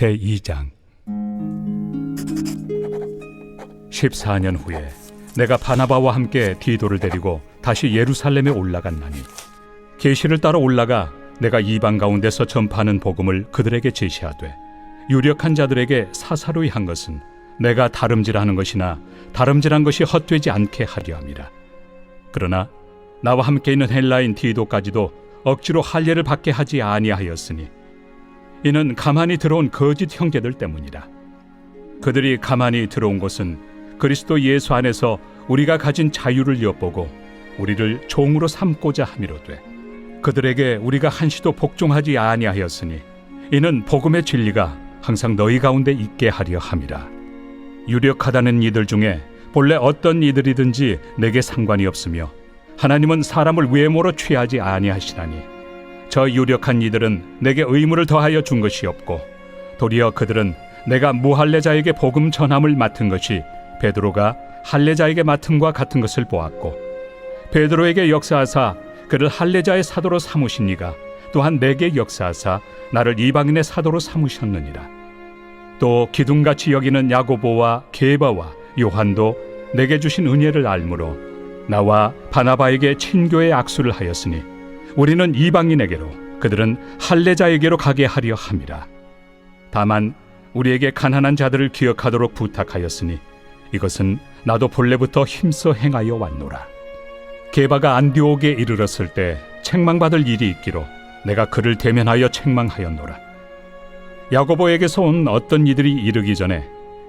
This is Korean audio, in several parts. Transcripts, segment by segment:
제2장 14년 후에 내가 바나바와 함께 디도를 데리고 다시 예루살렘에 올라갔나니 계시를 따라 올라가 내가 이방 가운데서 전파하는 복음을 그들에게 제시하되 유력한 자들에게 사사로이 한 것은 내가 다름질하는 것이나 다름질한 것이 헛되지 않게 하려 함이라. 그러나 나와 함께 있는 헬라인 디도까지도 억지로 할례를 받게 하지 아니하였으니 이는 가만히 들어온 거짓 형제들 때문이라. 그들이 가만히 들어온 것은 그리스도 예수 안에서 우리가 가진 자유를 엿보고 우리를 종으로 삼고자 함이로되 그들에게 우리가 한시도 복종하지 아니하였으니 이는 복음의 진리가 항상 너희 가운데 있게 하려 함이라. 유력하다는 이들 중에 본래 어떤 이들이든지 내게 상관이 없으며 하나님은 사람을 외모로 취하지 아니하시나니 저 유력한 이들은 내게 의무를 더하여 준 것이 없고 도리어 그들은 내가 무할례자에게 복음 전함을 맡은 것이 베드로가 할례자에게 맡음과 같은 것을 보았고 베드로에게 역사하사 그를 할례자의 사도로 삼으신 이가 또한 내게 역사하사 나를 이방인의 사도로 삼으셨느니라. 또 기둥같이 여기는 야고보와 게바와 요한도 내게 주신 은혜를 알므로 나와 바나바에게 친교의 악수를 하였으니 우리는 이방인에게로 그들은 할례자에게로 가게 하려 함이라. 다만 우리에게 가난한 자들을 기억하도록 부탁하였으니 이것은 나도 본래부터 힘써 행하여 왔노라. 게바가 안디옥에 이르렀을 때 책망받을 일이 있기로 내가 그를 대면하여 책망하였노라. 야고보에게서 온 어떤 이들이 이르기 전에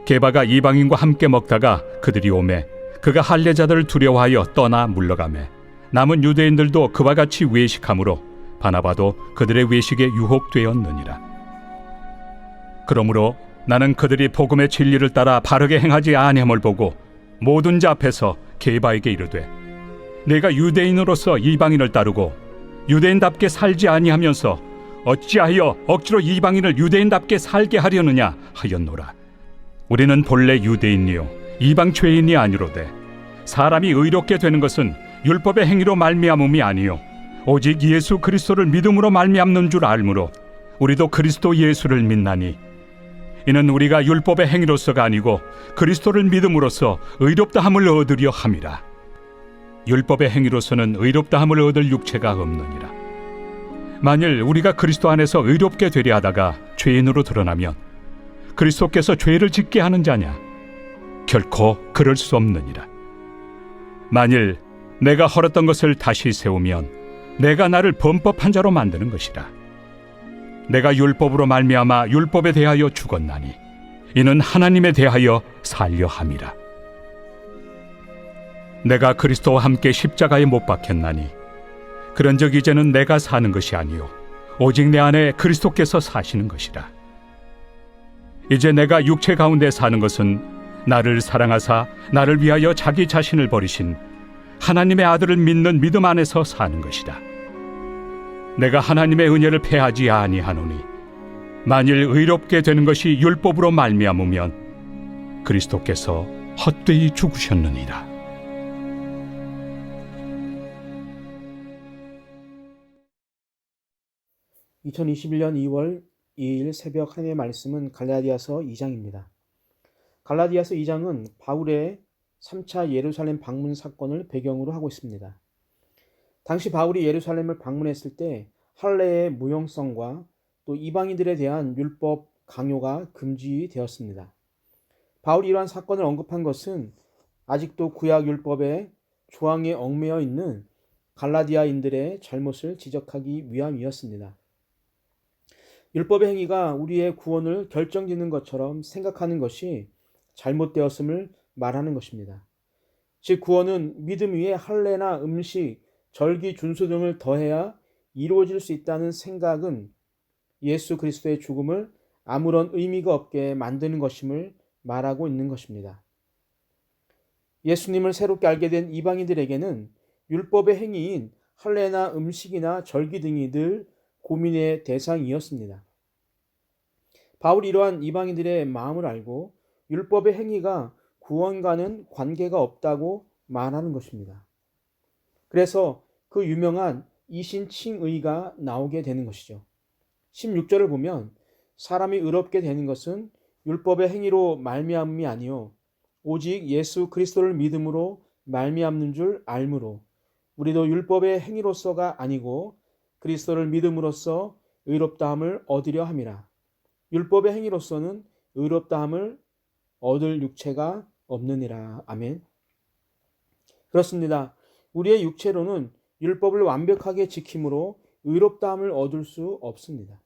게바가 이방인과 함께 먹다가 그들이 오매 그가 할례자들을 두려워하여 떠나 물러가매 남은 유대인들도 그와 같이 외식하므로 바나바도 그들의 외식에 유혹되었느니라. 그러므로 나는 그들이 복음의 진리를 따라 바르게 행하지 아니함을 보고 모든 자 앞에서 게바에게 이르되 내가 유대인으로서 이방인을 따르고 유대인답게 살지 아니하면서 어찌하여 억지로 이방인을 유대인답게 살게 하려느냐 하였노라. 우리는 본래 유대인이요 이방 죄인이 아니로되 사람이 의롭게 되는 것은 율법의 행위로 말미암음이 아니요 오직 예수 그리스도를 믿음으로 말미암는 줄 알므로 우리도 그리스도 예수를 믿나니 이는 우리가 율법의 행위로서가 아니고 그리스도를 믿음으로써 의롭다함을 얻으려 함이라. 율법의 행위로서는 의롭다함을 얻을 육체가 없느니라. 만일 우리가 그리스도 안에서 의롭게 되려 하다가 죄인으로 드러나면 그리스도께서 죄를 짓게 하는 자냐? 결코 그럴 수 없느니라. 만일 내가 헐었던 것을 다시 세우면 내가 나를 범법한 자로 만드는 것이라. 내가 율법으로 말미암아 율법에 대하여 죽었나니 이는 하나님에 대하여 살려 함이라. 내가 그리스도와 함께 십자가에 못 박혔나니 그런즉 이제는 내가 사는 것이 아니요 오직 내 안에 그리스도께서 사시는 것이라. 이제 내가 육체 가운데 사는 것은 나를 사랑하사 나를 위하여 자기 자신을 버리신 하나님의 아들을 믿는 믿음 안에서 사는 것이다. 내가 하나님의 은혜를 패하지 아니하노니 만일 의롭게 되는 것이 율법으로 말미암으면 그리스도께서 헛되이 죽으셨느니라. (2021년 2월 2일) 새벽 하나님의 말씀은 갈라디아서 2장입니다. 갈라디아서 2장은 바울의 3차 예루살렘 방문 사건을 배경으로 하고 있습니다. 당시 바울이 예루살렘을 방문했을 때 할례의 무용성과 또 이방인들에 대한 율법 강요가 금지되었습니다. 바울이 이러한 사건을 언급한 것은 아직도 구약 율법의 조항에 얽매여 있는 갈라디아인들의 잘못을 지적하기 위함이었습니다. 율법의 행위가 우리의 구원을 결정짓는 것처럼 생각하는 것이 잘못되었음을 말하는 것입니다. 즉 구원은 믿음 위에 할례나 음식, 절기 준수 등을 더해야 이루어질 수 있다는 생각은 예수 그리스도의 죽음을 아무런 의미가 없게 만드는 것임을 말하고 있는 것입니다. 예수님을 새롭게 알게 된 이방인들에게는 율법의 행위인 할례나 음식이나 절기 등이 늘 고민의 대상이었습니다. 바울이 이러한 이방인들의 마음을 알고 율법의 행위가 구원과는 관계가 없다고 말하는 것입니다. 그래서 그 유명한 이신칭의가 나오게 되는 것이죠. 16절을 보면 사람이 의롭게 되는 것은 율법의 행위로 말미암음이 아니요 오직 예수 그리스도를 믿음으로 말미암는 줄 알므로 우리도 율법의 행위로서가 아니고 그리스도를 믿음으로써 의롭다함을 얻으려 함이라. 율법의 행위로서는 의롭다함을 얻을 육체가 없느니라. 아멘. 그렇습니다. 우리의 육체로는 율법을 완벽하게 지킴으로 의롭다함을 얻을 수 없습니다.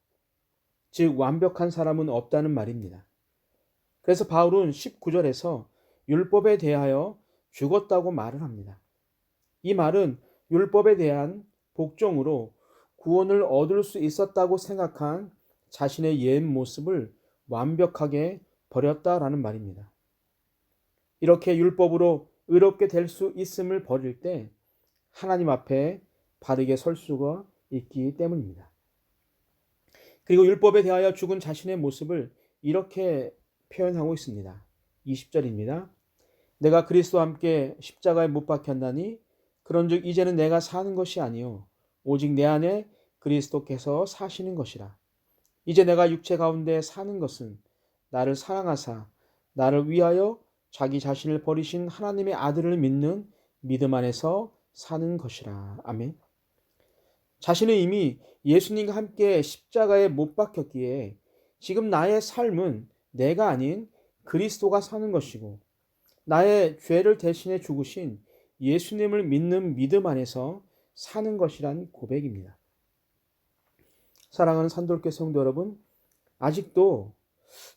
즉 완벽한 사람은 없다는 말입니다. 그래서 바울은 19절에서 율법에 대하여 죽었다고 말을 합니다. 이 말은 율법에 대한 복종으로 구원을 얻을 수 있었다고 생각한 자신의 옛 모습을 완벽하게 버렸다라는 말입니다. 이렇게 율법으로 의롭게 될 수 있음을 버릴 때 하나님 앞에 바르게 설 수가 있기 때문입니다. 그리고 율법에 대하여 죽은 자신의 모습을 이렇게 표현하고 있습니다. 20절입니다. 내가 그리스도와 함께 십자가에 못 박혔나니 그런즉 이제는 내가 사는 것이 아니요 오직 내 안에 그리스도께서 사시는 것이라. 이제 내가 육체 가운데 사는 것은 나를 사랑하사 나를 위하여 자기 자신을 버리신 하나님의 아들을 믿는 믿음 안에서 사는 것이라. 아멘. 자신은 이미 예수님과 함께 십자가에 못 박혔기에 지금 나의 삶은 내가 아닌 그리스도가 사는 것이고 나의 죄를 대신해 죽으신 예수님을 믿는 믿음 안에서 사는 것이란 고백입니다. 사랑하는 산돌교 성도 여러분, 아직도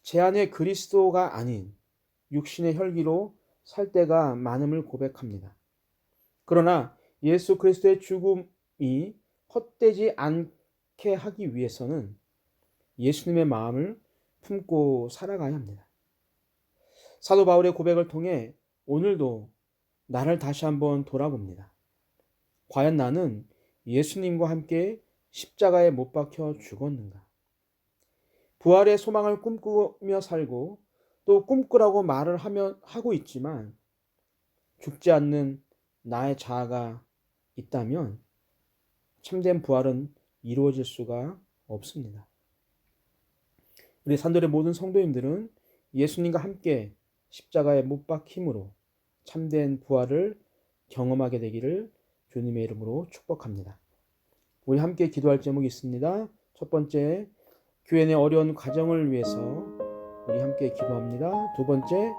제 안에 그리스도가 아닌 육신의 혈기로 살 때가 많음을 고백합니다. 그러나 예수 그리스도의 죽음이 헛되지 않게 하기 위해서는 예수님의 마음을 품고 살아가야 합니다. 사도 바울의 고백을 통해 오늘도 나를 다시 한번 돌아봅니다. 과연 나는 예수님과 함께 십자가에 못 박혀 죽었는가? 부활의 소망을 꿈꾸며 살고 또 꿈꾸라고 말을 하고 있지만 죽지 않는 나의 자아가 있다면 참된 부활은 이루어질 수가 없습니다. 우리 산돌의 모든 성도님들은 예수님과 함께 십자가에 못 박힘으로 참된 부활을 경험하게 되기를 주님의 이름으로 축복합니다. 우리 함께 기도할 제목이 있습니다. 첫 번째, 교회 내 어려운 가정을 위해서 우리 함께 기도합니다. 두 번째,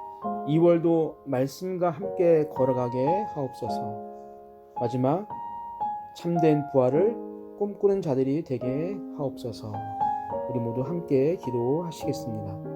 2월도 말씀과 함께 걸어가게 하옵소서. 마지막, 참된 부활을 꿈꾸는 자들이 되게 하옵소서. 우리 모두 함께 기도하시겠습니다.